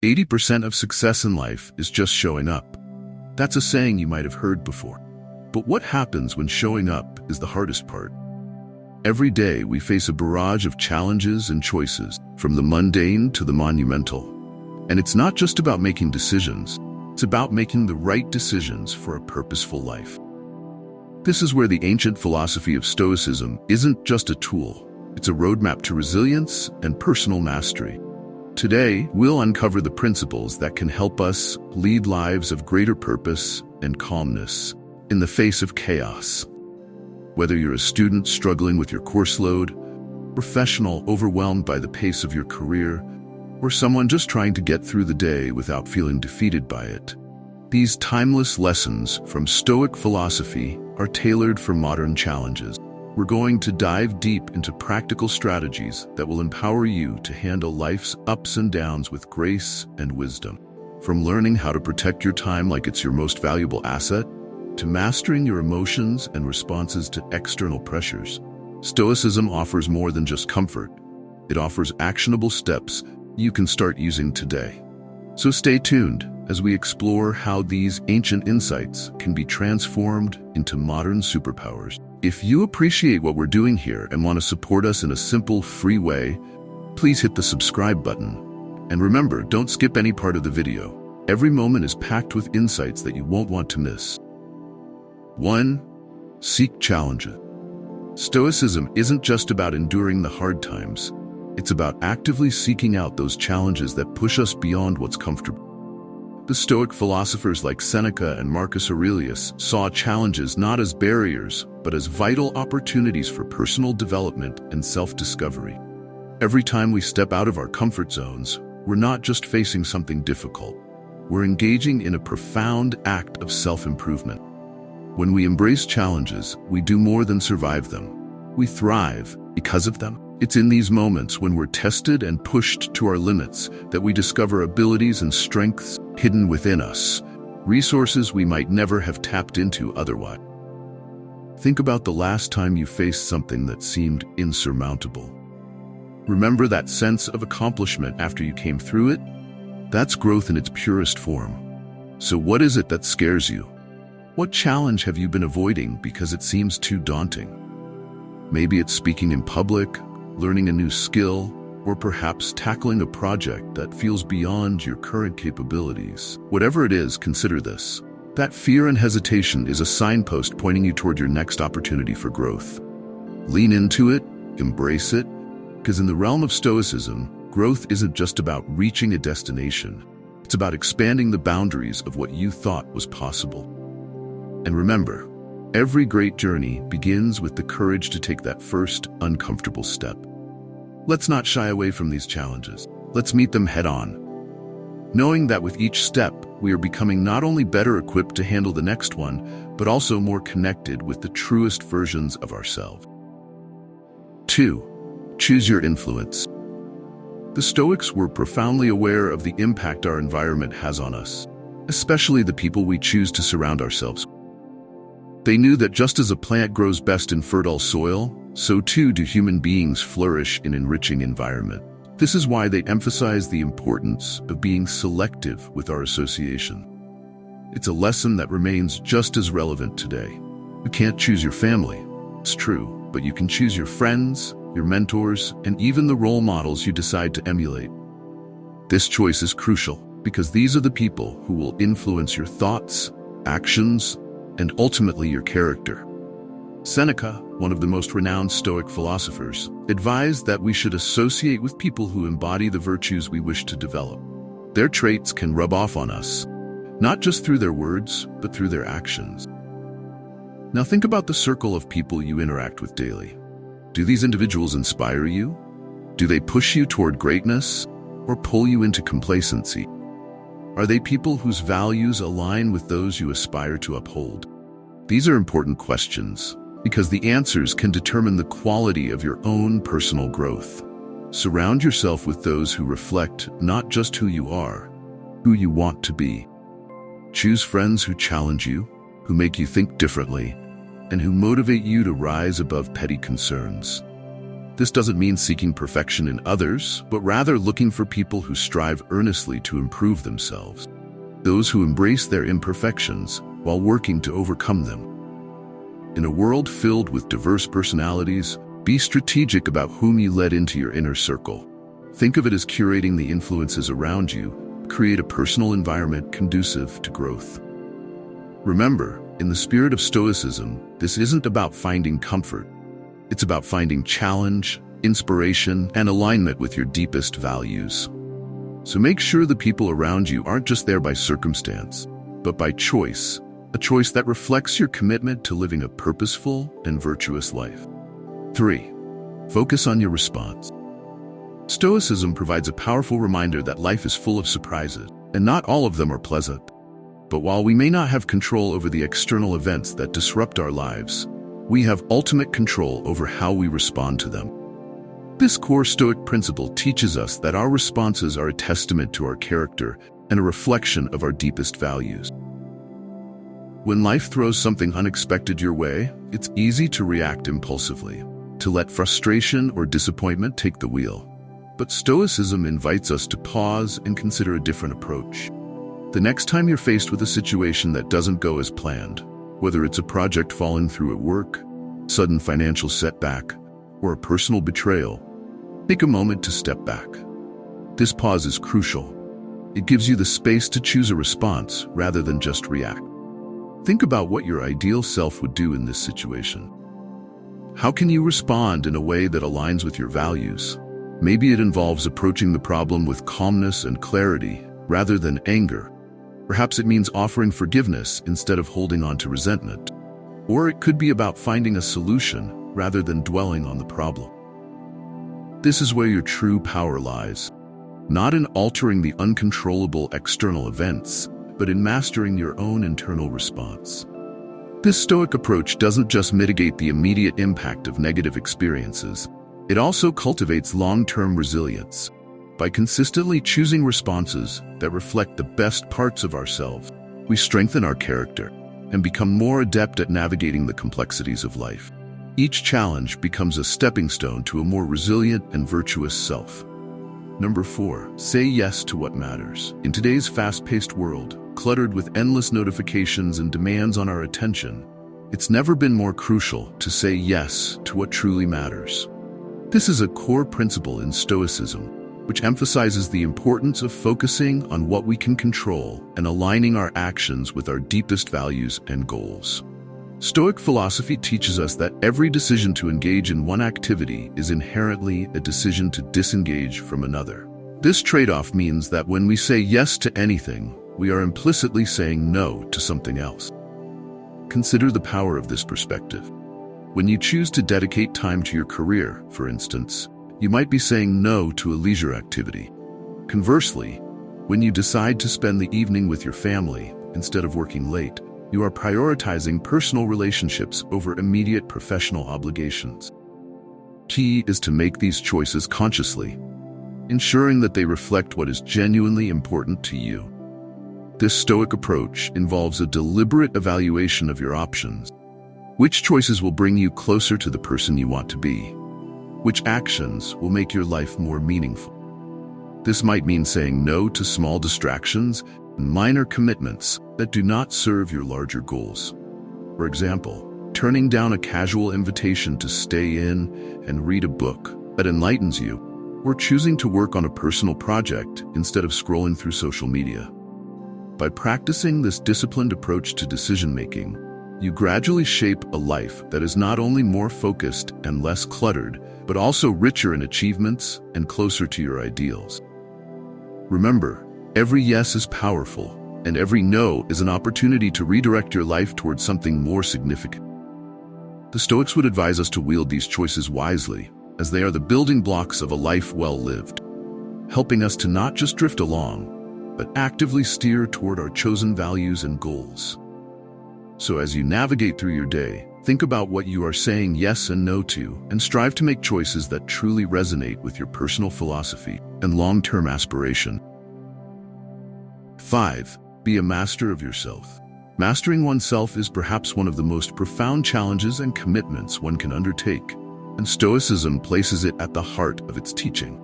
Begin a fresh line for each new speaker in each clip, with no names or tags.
80% of success in life is just showing up. That's a saying you might have heard before. But what happens when showing up is the hardest part? Every day we face a barrage of challenges and choices, from the mundane to the monumental. And it's not just about making decisions, it's about making the right decisions for a purposeful life. This is where the ancient philosophy of Stoicism isn't just a tool, it's a roadmap to resilience and personal mastery. Today, we'll uncover the principles that can help us lead lives of greater purpose and calmness in the face of chaos. Whether you're a student struggling with your course load, professional overwhelmed by the pace of your career, or someone just trying to get through the day without feeling defeated by it, these timeless lessons from Stoic philosophy are tailored for modern challenges. We're going to dive deep into practical strategies that will empower you to handle life's ups and downs with grace and wisdom. From learning how to protect your time like it's your most valuable asset, to mastering your emotions and responses to external pressures, Stoicism offers more than just comfort. It offers actionable steps you can start using today. So stay tuned as we explore how these ancient insights can be transformed into modern superpowers. If you appreciate what we're doing here and want to support us in a simple, free way, please hit the subscribe button. And remember, don't skip any part of the video. Every moment is packed with insights that you won't want to miss. 1. Seek challenges. Stoicism isn't just about enduring the hard times. It's about actively seeking out those challenges that push us beyond what's comfortable. The Stoic philosophers like Seneca and Marcus Aurelius saw challenges not as barriers, but as vital opportunities for personal development and self-discovery. Every time we step out of our comfort zones, we're not just facing something difficult. We're engaging in a profound act of self-improvement. When we embrace challenges, we do more than survive them. We thrive because of them. It's in these moments when we're tested and pushed to our limits that we discover abilities and strengths hidden within us, resources we might never have tapped into otherwise. Think about the last time you faced something that seemed insurmountable. Remember that sense of accomplishment after you came through it? That's growth in its purest form. So what is it that scares you? What challenge have you been avoiding because it seems too daunting? Maybe it's speaking in public, learning a new skill, or perhaps tackling a project that feels beyond your current capabilities. Whatever it is, consider this. That fear and hesitation is a signpost pointing you toward your next opportunity for growth. Lean into it, embrace it, because in the realm of Stoicism, growth isn't just about reaching a destination. It's about expanding the boundaries of what you thought was possible. And remember, every great journey begins with the courage to take that first uncomfortable step. Let's not shy away from these challenges. Let's meet them head-on, knowing that with each step, we are becoming not only better equipped to handle the next one, but also more connected with the truest versions of ourselves. 2. Choose your influence. The Stoics were profoundly aware of the impact our environment has on us, especially the people we choose to surround ourselves with. They knew that just as a plant grows best in fertile soil, so too do human beings flourish in enriching environment. This is why they emphasize the importance of being selective with our association. It's a lesson that remains just as relevant today. You can't choose your family, it's true, but you can choose your friends, your mentors, and even the role models you decide to emulate. This choice is crucial because these are the people who will influence your thoughts, actions, and ultimately your character. Seneca, one of the most renowned Stoic philosophers, advised that we should associate with people who embody the virtues we wish to develop. Their traits can rub off on us, not just through their words, but through their actions. Now think about the circle of people you interact with daily. Do these individuals inspire you? Do they push you toward greatness or pull you into complacency? Are they people whose values align with those you aspire to uphold? These are important questions because the answers can determine the quality of your own personal growth. Surround yourself with those who reflect not just who you are, who you want to be. Choose friends who challenge you, who make you think differently, and who motivate you to rise above petty concerns. This doesn't mean seeking perfection in others, but rather looking for people who strive earnestly to improve themselves. Those who embrace their imperfections while working to overcome them. In a world filled with diverse personalities, be strategic about whom you let into your inner circle. Think of it as curating the influences around you. Create a personal environment conducive to growth. Remember, in the spirit of Stoicism, this isn't about finding comfort. It's about finding challenge, inspiration, and alignment with your deepest values. So make sure the people around you aren't just there by circumstance, but by choice, a choice that reflects your commitment to living a purposeful and virtuous life. 3. Focus on your response. Stoicism provides a powerful reminder that life is full of surprises, and not all of them are pleasant. But while we may not have control over the external events that disrupt our lives, we have ultimate control over how we respond to them. This core Stoic principle teaches us that our responses are a testament to our character and a reflection of our deepest values. When life throws something unexpected your way, it's easy to react impulsively, to let frustration or disappointment take the wheel. But Stoicism invites us to pause and consider a different approach. The next time you're faced with a situation that doesn't go as planned, whether it's a project falling through at work, sudden financial setback, or a personal betrayal, take a moment to step back. This pause is crucial. It gives you the space to choose a response rather than just react. Think about what your ideal self would do in this situation. How can you respond in a way that aligns with your values? Maybe it involves approaching the problem with calmness and clarity rather than anger. Perhaps it means offering forgiveness instead of holding on to resentment. Or it could be about finding a solution rather than dwelling on the problem. This is where your true power lies, not in altering the uncontrollable external events, but in mastering your own internal response. This Stoic approach doesn't just mitigate the immediate impact of negative experiences, it also cultivates long-term resilience. By consistently choosing responses that reflect the best parts of ourselves, we strengthen our character and become more adept at navigating the complexities of life. Each challenge becomes a stepping stone to a more resilient and virtuous self. Number 4, say yes to what matters. In today's fast-paced world, cluttered with endless notifications and demands on our attention, it's never been more crucial to say yes to what truly matters. This is a core principle in Stoicism, which emphasizes the importance of focusing on what we can control and aligning our actions with our deepest values and goals. Stoic philosophy teaches us that every decision to engage in one activity is inherently a decision to disengage from another. This trade-off means that when we say yes to anything, we are implicitly saying no to something else. Consider the power of this perspective. When you choose to dedicate time to your career, for instance, you might be saying no to a leisure activity. Conversely, when you decide to spend the evening with your family instead of working late, you are prioritizing personal relationships over immediate professional obligations. Key is to make these choices consciously, ensuring that they reflect what is genuinely important to you. This Stoic approach involves a deliberate evaluation of your options. Which choices will bring you closer to the person you want to be? Which actions will make your life more meaningful? This might mean saying no to small distractions and minor commitments that do not serve your larger goals. For example, turning down a casual invitation to stay in and read a book that enlightens you, or choosing to work on a personal project instead of scrolling through social media. By practicing this disciplined approach to decision-making, you gradually shape a life that is not only more focused and less cluttered, but also richer in achievements and closer to your ideals. Remember, every yes is powerful, and every no is an opportunity to redirect your life towards something more significant. The Stoics would advise us to wield these choices wisely, as they are the building blocks of a life well lived, helping us to not just drift along, but actively steer toward our chosen values and goals. So as you navigate through your day, think about what you are saying yes and no to, and strive to make choices that truly resonate with your personal philosophy and long-term aspiration. 5. Be a master of yourself. Mastering oneself is perhaps one of the most profound challenges and commitments one can undertake. and Stoicism places it at the heart of its teaching.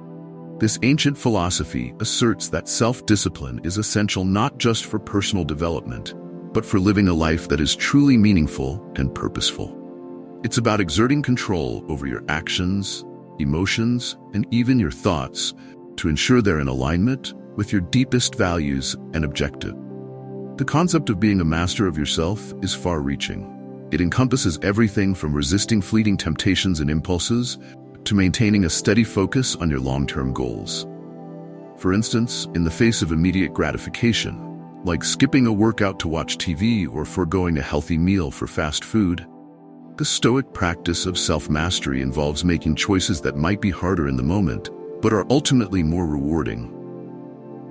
This ancient philosophy asserts that self-discipline is essential not just for personal development, but for living a life that is truly meaningful and purposeful. It's about exerting control over your actions, emotions, and even your thoughts to ensure they're in alignment with your deepest values and objectives. The concept of being a master of yourself is far-reaching. It encompasses everything from resisting fleeting temptations and impulses to maintaining a steady focus on your long-term goals. For instance, in the face of immediate gratification, like skipping a workout to watch TV or foregoing a healthy meal for fast food, the Stoic practice of self-mastery involves making choices that might be harder in the moment, but are ultimately more rewarding.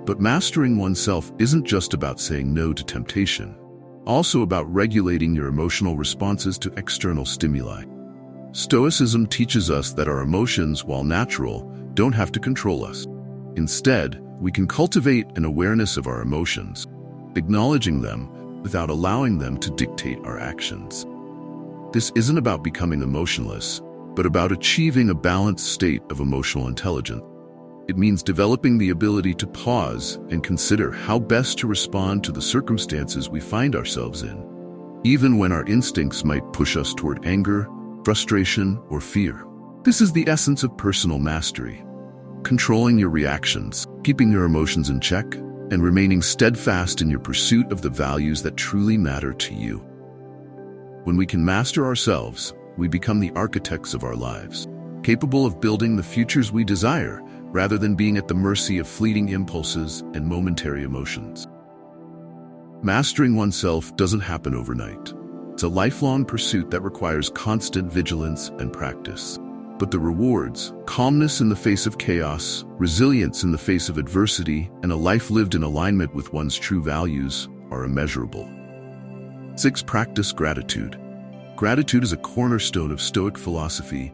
But mastering oneself isn't just about saying no to temptation, also about regulating your emotional responses to external stimuli. Stoicism teaches us that our emotions, while natural, don't have to control us. Instead, we can cultivate an awareness of our emotions, acknowledging them without allowing them to dictate our actions. This isn't about becoming emotionless, but about achieving a balanced state of emotional intelligence. It means developing the ability to pause and consider how best to respond to the circumstances we find ourselves in, even when our instincts might push us toward anger, frustration, or fear. This is the essence of personal mastery: controlling your reactions, keeping your emotions in check, and remaining steadfast in your pursuit of the values that truly matter to you. When we can master ourselves, we become the architects of our lives, capable of building the futures we desire, rather than being at the mercy of fleeting impulses and momentary emotions. Mastering oneself doesn't happen overnight. It's a lifelong pursuit that requires constant vigilance and practice. But the rewards, calmness in the face of chaos, resilience in the face of adversity, and a life lived in alignment with one's true values, are immeasurable. 6. Practice gratitude. Gratitude is a cornerstone of Stoic philosophy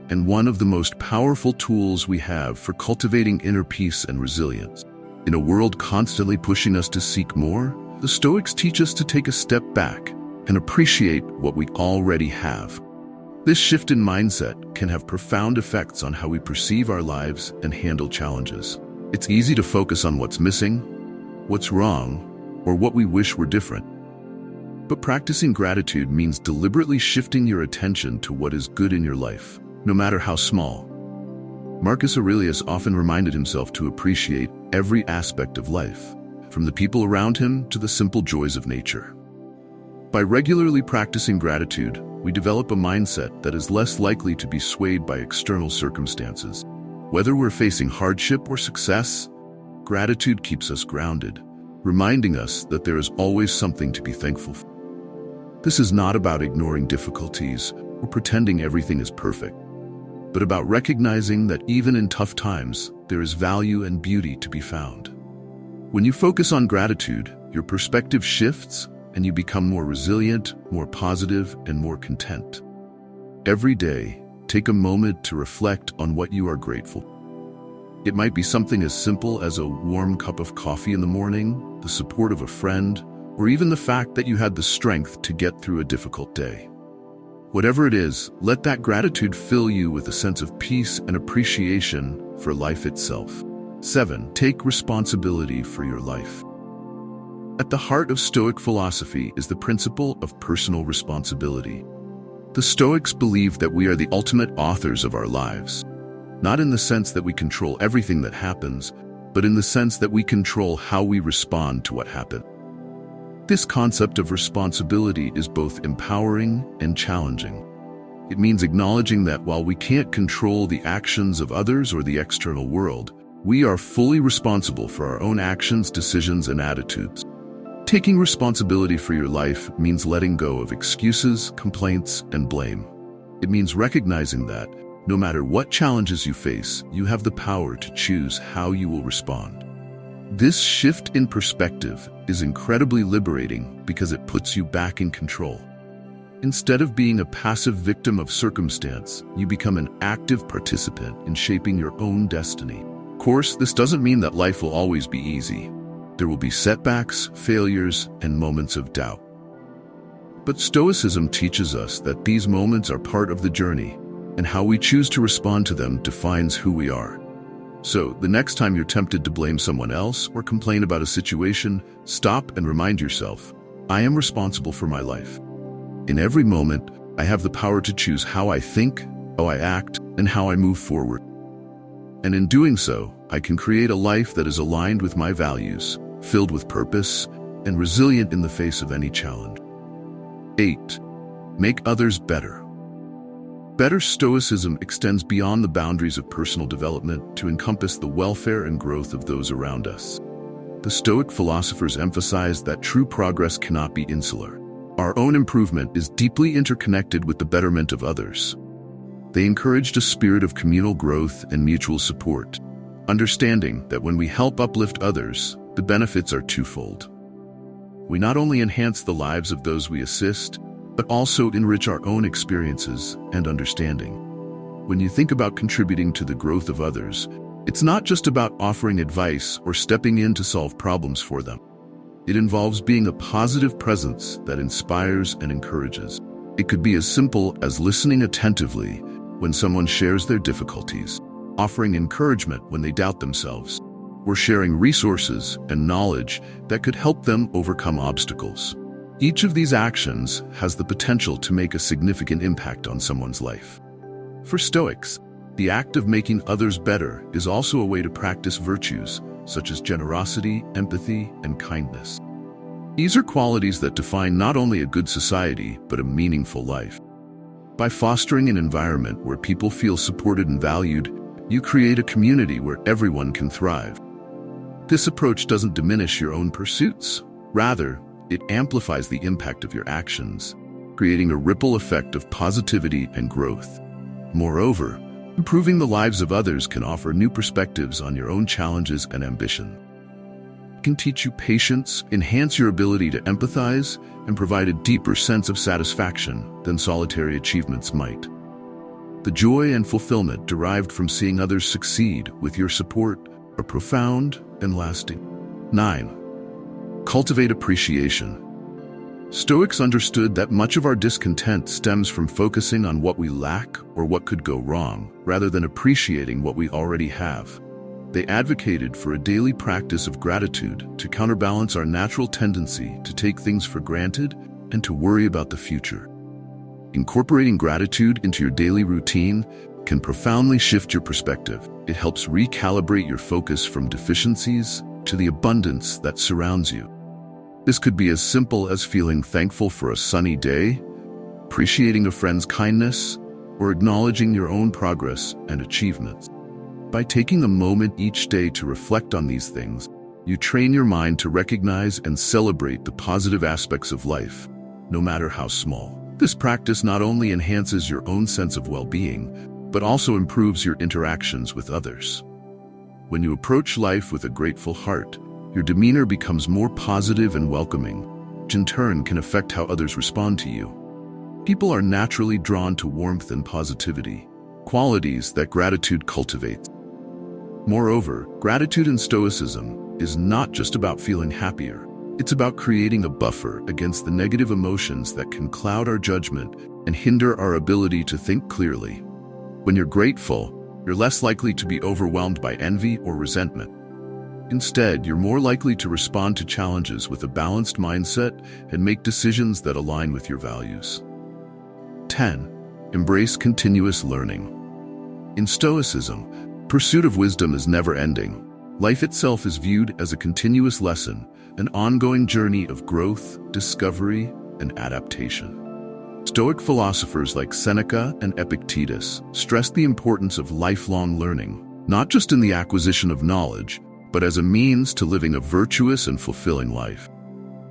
and one of the most powerful tools we have for cultivating inner peace and resilience. In a world constantly pushing us to seek more, the Stoics teach us to take a step back and appreciate what we already have. This shift in mindset can have profound effects on how we perceive our lives and handle challenges. It's easy to focus on what's missing, what's wrong, or what we wish were different. But practicing gratitude means deliberately shifting your attention to what is good in your life, no matter how small. Marcus Aurelius often reminded himself to appreciate every aspect of life, from the people around him to the simple joys of nature. By regularly practicing gratitude, we develop a mindset that is less likely to be swayed by external circumstances. Whether we're facing hardship or success, gratitude keeps us grounded, reminding us that there is always something to be thankful for. This is not about ignoring difficulties or pretending everything is perfect, but about recognizing that even in tough times, there is value and beauty to be found. When you focus on gratitude, your perspective shifts and you become more resilient, more positive, and more content. Every day, take a moment to reflect on what you are grateful for. It might be something as simple as a warm cup of coffee in the morning, the support of a friend, or even the fact that you had the strength to get through a difficult day. Whatever it is, let that gratitude fill you with a sense of peace and appreciation for life itself. 7. Take responsibility for your life. At the heart of Stoic philosophy is the principle of personal responsibility. The Stoics believe that we are the ultimate authors of our lives, not in the sense that we control everything that happens, but in the sense that we control how we respond to what happened. This concept of responsibility is both empowering and challenging. It means acknowledging that while we can't control the actions of others or the external world, we are fully responsible for our own actions, decisions, and attitudes. Taking responsibility for your life means letting go of excuses, complaints, and blame. It means recognizing that, no matter what challenges you face, you have the power to choose how you will respond. This shift in perspective is incredibly liberating because it puts you back in control. Instead of being a passive victim of circumstance, you become an active participant in shaping your own destiny. Of course, this doesn't mean that life will always be easy. There will be setbacks, failures, and moments of doubt. But Stoicism teaches us that these moments are part of the journey, and how we choose to respond to them defines who we are. So, the next time you're tempted to blame someone else or complain about a situation, stop and remind yourself, I am responsible for my life. In every moment, I have the power to choose how I think, how I act, and how I move forward. And in doing so, I can create a life that is aligned with my values, filled with purpose, and resilient in the face of any challenge. 8. Make others better. Better Stoicism extends beyond the boundaries of personal development to encompass the welfare and growth of those around us. The Stoic philosophers emphasized that true progress cannot be insular. Our own improvement is deeply interconnected with the betterment of others. They encouraged a spirit of communal growth and mutual support, understanding that when we help uplift others, the benefits are twofold. We not only enhance the lives of those we assist, but also enrich our own experiences and understanding. When you think about contributing to the growth of others, it's not just about offering advice or stepping in to solve problems for them. It involves being a positive presence that inspires and encourages. It could be as simple as listening attentively when someone shares their difficulties, offering encouragement when they doubt themselves, or sharing resources and knowledge that could help them overcome obstacles. Each of these actions has the potential to make a significant impact on someone's life. For Stoics, the act of making others better is also a way to practice virtues such as generosity, empathy, and kindness. These are qualities that define not only a good society, but a meaningful life. By fostering an environment where people feel supported and valued, you create a community where everyone can thrive. This approach doesn't diminish your own pursuits. Rather, it amplifies the impact of your actions, creating a ripple effect of positivity and growth. Moreover, improving the lives of others can offer new perspectives on your own challenges and ambition. It can teach you patience, enhance your ability to empathize, and provide a deeper sense of satisfaction than solitary achievements might. The joy and fulfillment derived from seeing others succeed with your support are profound and lasting. 9. Cultivate appreciation. Stoics understood that much of our discontent stems from focusing on what we lack or what could go wrong, rather than appreciating what we already have. They advocated for a daily practice of gratitude to counterbalance our natural tendency to take things for granted and to worry about the future. Incorporating gratitude into your daily routine can profoundly shift your perspective. It helps recalibrate your focus from deficiencies to the abundance that surrounds you. This could be as simple as feeling thankful for a sunny day, appreciating a friend's kindness, or acknowledging your own progress and achievements. By taking a moment each day to reflect on these things, you train your mind to recognize and celebrate the positive aspects of life, no matter how small. This practice not only enhances your own sense of well-being, but also improves your interactions with others. When you approach life with a grateful heart, your demeanor becomes more positive and welcoming, which in turn can affect how others respond to you. People are naturally drawn to warmth and positivity, qualities that gratitude cultivates. Moreover, gratitude in Stoicism is not just about feeling happier. It's about creating a buffer against the negative emotions that can cloud our judgment and hinder our ability to think clearly. When you're grateful, you're less likely to be overwhelmed by envy or resentment. Instead, you're more likely to respond to challenges with a balanced mindset and make decisions that align with your values. 10. Embrace continuous learning. In Stoicism, pursuit of wisdom is never-ending. Life itself is viewed as a continuous lesson, an ongoing journey of growth, discovery, and adaptation. Stoic philosophers like Seneca and Epictetus stressed the importance of lifelong learning, not just in the acquisition of knowledge, but as a means to living a virtuous and fulfilling life.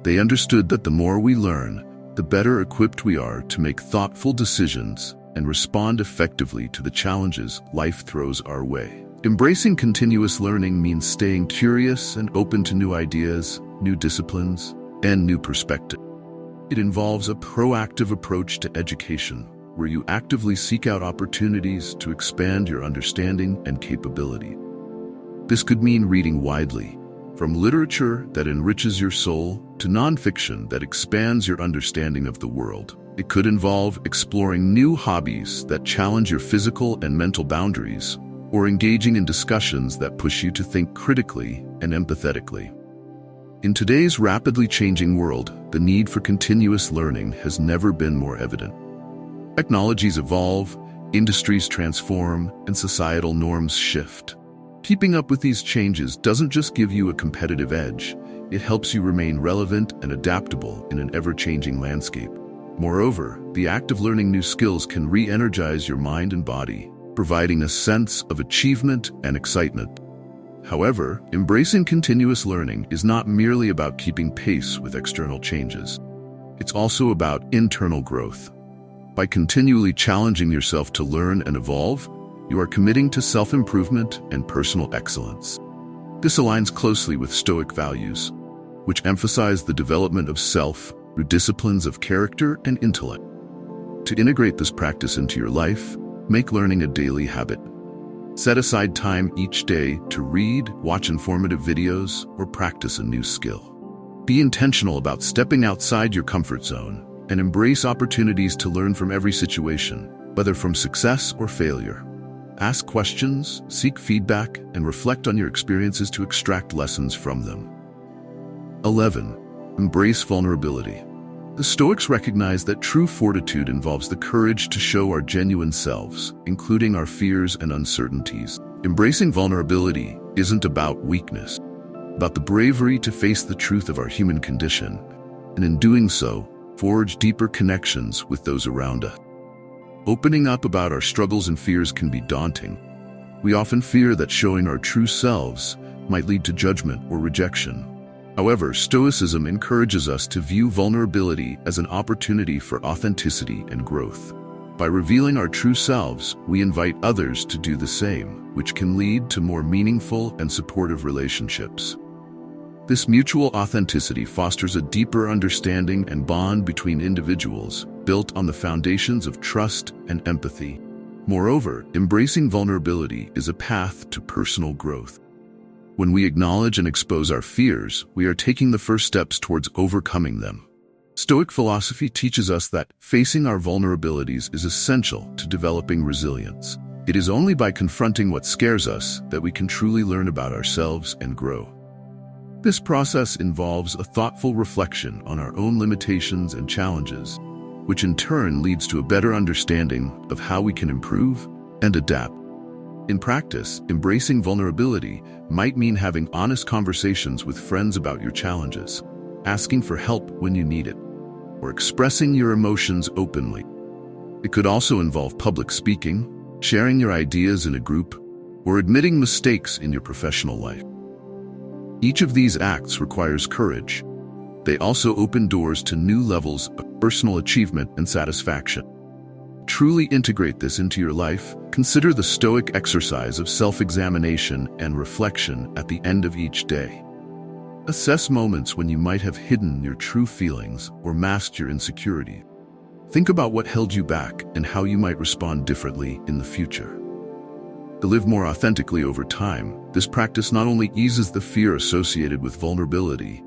They understood that the more we learn, the better equipped we are to make thoughtful decisions and respond effectively to the challenges life throws our way. Embracing continuous learning means staying curious and open to new ideas, new disciplines, and new perspectives. It involves a proactive approach to education, where you actively seek out opportunities to expand your understanding and capability. This could mean reading widely, from literature that enriches your soul to nonfiction that expands your understanding of the world. It could involve exploring new hobbies that challenge your physical and mental boundaries, or engaging in discussions that push you to think critically and empathetically. In today's rapidly changing world, the need for continuous learning has never been more evident. Technologies evolve, industries transform, and societal norms shift. Keeping up with these changes doesn't just give you a competitive edge, it helps you remain relevant and adaptable in an ever-changing landscape. Moreover, the act of learning new skills can re-energize your mind and body, providing a sense of achievement and excitement. However, embracing continuous learning is not merely about keeping pace with external changes. It's also about internal growth. By continually challenging yourself to learn and evolve, you are committing to self-improvement and personal excellence. This aligns closely with Stoic values, which emphasize the development of self through disciplines of character and intellect. To integrate this practice into your life, make learning a daily habit. Set aside time each day to read, watch informative videos, or practice a new skill. Be intentional about stepping outside your comfort zone and embrace opportunities to learn from every situation, whether from success or failure. Ask questions, seek feedback, and reflect on your experiences to extract lessons from them. 11. Embrace vulnerability. The Stoics recognize that true fortitude involves the courage to show our genuine selves, including our fears and uncertainties. Embracing vulnerability isn't about weakness, about the bravery to face the truth of our human condition, and in doing so, forge deeper connections with those around us. Opening up about our struggles and fears can be daunting. We often fear that showing our true selves might lead to judgment or rejection. However, Stoicism encourages us to view vulnerability as an opportunity for authenticity and growth. By revealing our true selves, we invite others to do the same, which can lead to more meaningful and supportive relationships. This mutual authenticity fosters a deeper understanding and bond between individuals, built on the foundations of trust and empathy. Moreover, embracing vulnerability is a path to personal growth. When we acknowledge and expose our fears, we are taking the first steps towards overcoming them. Stoic philosophy teaches us that facing our vulnerabilities is essential to developing resilience. It is only by confronting what scares us that we can truly learn about ourselves and grow. This process involves a thoughtful reflection on our own limitations and challenges, which in turn leads to a better understanding of how we can improve and adapt. In practice, embracing vulnerability might mean having honest conversations with friends about your challenges, asking for help when you need it, or expressing your emotions openly. It could also involve public speaking, sharing your ideas in a group, or admitting mistakes in your professional life. Each of these acts requires courage. They also open doors to new levels of personal achievement and satisfaction. Truly integrate this into your life. Consider the Stoic exercise of self-examination and reflection at the end of each day. Assess moments when you might have hidden your true feelings or masked your insecurity. Think about what held you back and how you might respond differently in the future. To live more authentically over time, this practice not only eases the fear associated with vulnerability,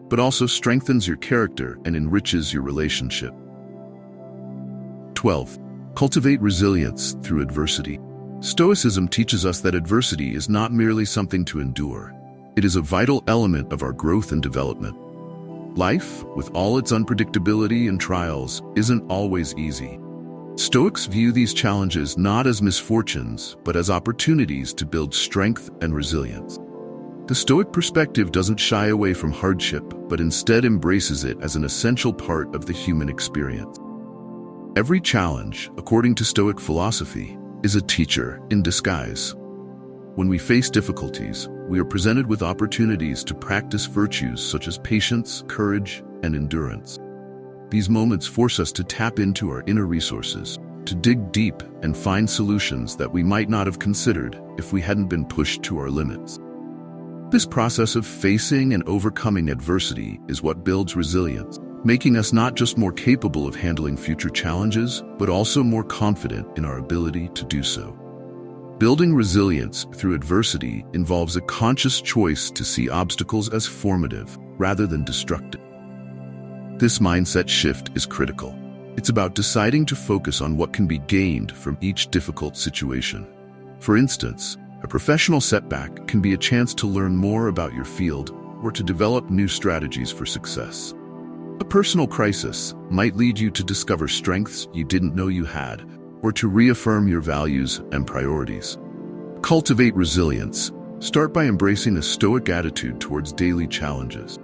but also strengthens your character and enriches your relationship. 12. Cultivate resilience through adversity. Stoicism teaches us that adversity is not merely something to endure. It is a vital element of our growth and development. Life, with all its unpredictability and trials, isn't always easy. Stoics view these challenges not as misfortunes, but as opportunities to build strength and resilience. The Stoic perspective doesn't shy away from hardship, but instead embraces it as an essential part of the human experience. Every challenge, according to Stoic philosophy, is a teacher in disguise. When we face difficulties, we are presented with opportunities to practice virtues such as patience, courage, and endurance. These moments force us to tap into our inner resources, to dig deep and find solutions that we might not have considered if we hadn't been pushed to our limits. This process of facing and overcoming adversity is what builds resilience, making us not just more capable of handling future challenges, but also more confident in our ability to do so. Building resilience through adversity involves a conscious choice to see obstacles as formative rather than destructive. This mindset shift is critical. It's about deciding to focus on what can be gained from each difficult situation. For instance, a professional setback can be a chance to learn more about your field or to develop new strategies for success. A personal crisis might lead you to discover strengths you didn't know you had, or to reaffirm your values and priorities. Cultivate resilience. Start by embracing a stoic attitude towards daily challenges.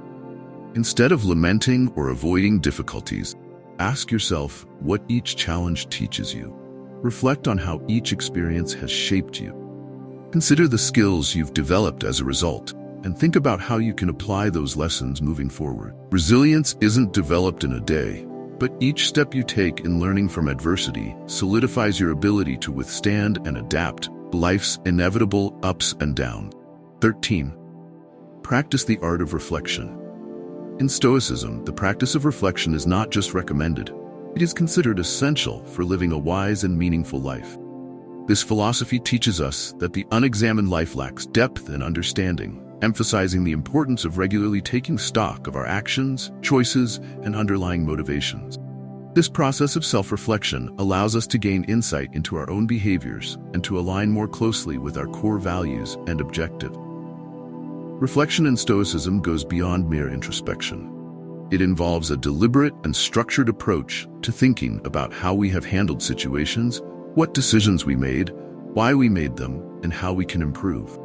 Instead of lamenting or avoiding difficulties, ask yourself what each challenge teaches you. Reflect on how each experience has shaped you. Consider the skills you've developed as a result, and think about how you can apply those lessons moving forward. Resilience isn't developed in a day, but each step you take in learning from adversity solidifies your ability to withstand and adapt life's inevitable ups and downs. 13. Practice the art of reflection. In Stoicism, the practice of reflection is not just recommended, it is considered essential for living a wise and meaningful life. This philosophy teaches us that the unexamined life lacks depth and understanding, emphasizing the importance of regularly taking stock of our actions, choices, and underlying motivations. This process of self-reflection allows us to gain insight into our own behaviors and to align more closely with our core values and objectives. Reflection in Stoicism goes beyond mere introspection. It involves a deliberate and structured approach to thinking about how we have handled situations, what decisions we made, why we made them, and how we can improve.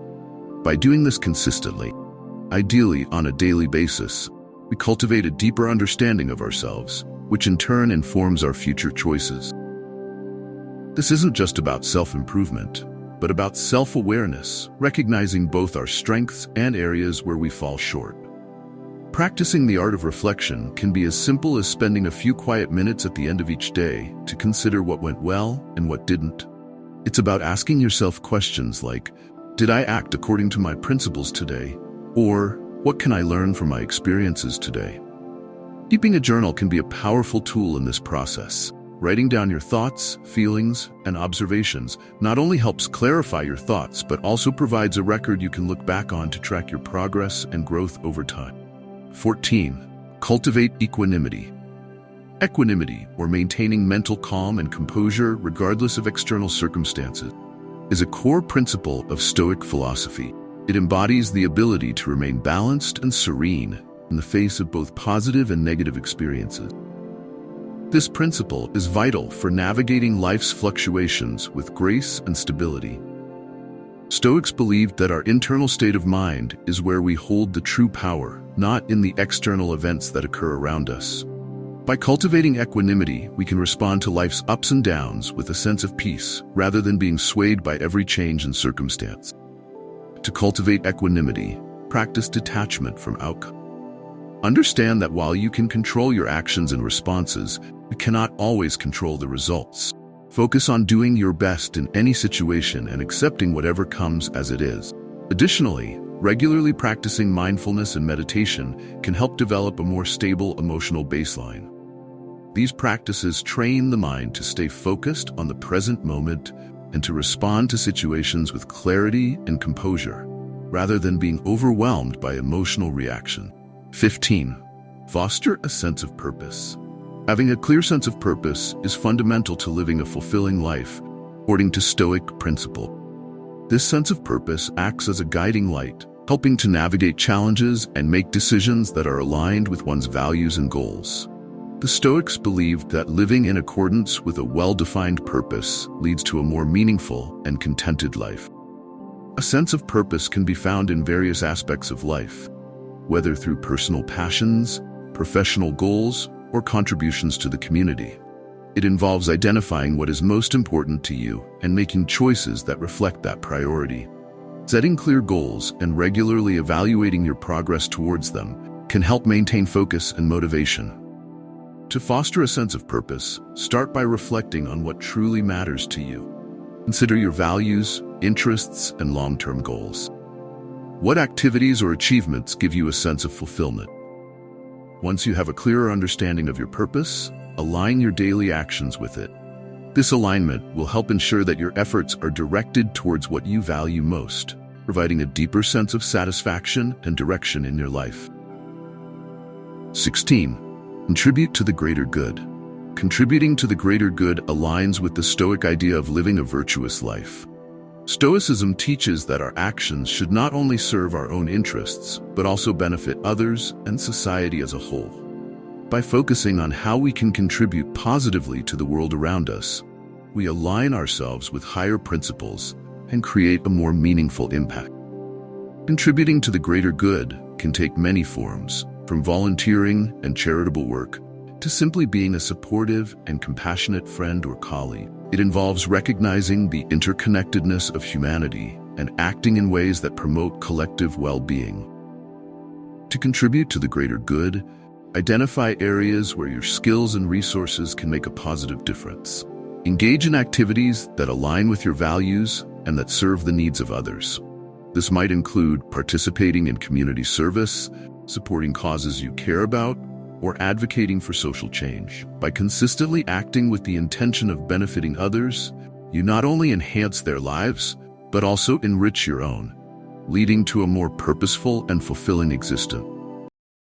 By doing this consistently, ideally on a daily basis, we cultivate a deeper understanding of ourselves, which in turn informs our future choices. This isn't just about self-improvement, but about self-awareness, recognizing both our strengths and areas where we fall short. Practicing the art of reflection can be as simple as spending a few quiet minutes at the end of each day to consider what went well and what didn't. It's about asking yourself questions like, did I act according to my principles today? Or, what can I learn from my experiences today? Keeping a journal can be a powerful tool in this process. Writing down your thoughts, feelings, and observations not only helps clarify your thoughts, but also provides a record you can look back on to track your progress and growth over time. 14. Cultivate equanimity. Equanimity, or maintaining mental calm and composure regardless of external circumstances, is a core principle of Stoic philosophy. It embodies the ability to remain balanced and serene in the face of both positive and negative experiences. This principle is vital for navigating life's fluctuations with grace and stability. Stoics believed that our internal state of mind is where we hold the true power, not in the external events that occur around us. By cultivating equanimity, we can respond to life's ups and downs with a sense of peace, rather than being swayed by every change in circumstance. To cultivate equanimity, practice detachment from outcome. Understand that while you can control your actions and responses, you cannot always control the results. Focus on doing your best in any situation and accepting whatever comes as it is. Additionally, regularly practicing mindfulness and meditation can help develop a more stable emotional baseline. These practices train the mind to stay focused on the present moment and to respond to situations with clarity and composure, rather than being overwhelmed by emotional reaction. 15. Foster a sense of purpose. Having a clear sense of purpose is fundamental to living a fulfilling life, according to Stoic principle. This sense of purpose acts as a guiding light, helping to navigate challenges and make decisions that are aligned with one's values and goals. The Stoics believed that living in accordance with a well-defined purpose leads to a more meaningful and contented life. A sense of purpose can be found in various aspects of life, whether through personal passions, professional goals, or contributions to the community. It involves identifying what is most important to you and making choices that reflect that priority. Setting clear goals and regularly evaluating your progress towards them can help maintain focus and motivation. To foster a sense of purpose, start by reflecting on what truly matters to you. Consider your values, interests, and long-term goals. What activities or achievements give you a sense of fulfillment? Once you have a clearer understanding of your purpose, align your daily actions with it. This alignment will help ensure that your efforts are directed towards what you value most, providing a deeper sense of satisfaction and direction in your life. 16. Contribute to the greater good. Contributing to the greater good aligns with the Stoic idea of living a virtuous life. Stoicism teaches that our actions should not only serve our own interests, but also benefit others and society as a whole. By focusing on how we can contribute positively to the world around us, we align ourselves with higher principles and create a more meaningful impact. Contributing to the greater good can take many forms, from volunteering and charitable work to simply being a supportive and compassionate friend or colleague. It involves recognizing the interconnectedness of humanity and acting in ways that promote collective well-being. To contribute to the greater good, identify areas where your skills and resources can make a positive difference. Engage in activities that align with your values and that serve the needs of others. This might include participating in community service, supporting causes you care about, or advocating for social change. By consistently acting with the intention of benefiting others, you not only enhance their lives, but also enrich your own, leading to a more purposeful and fulfilling existence.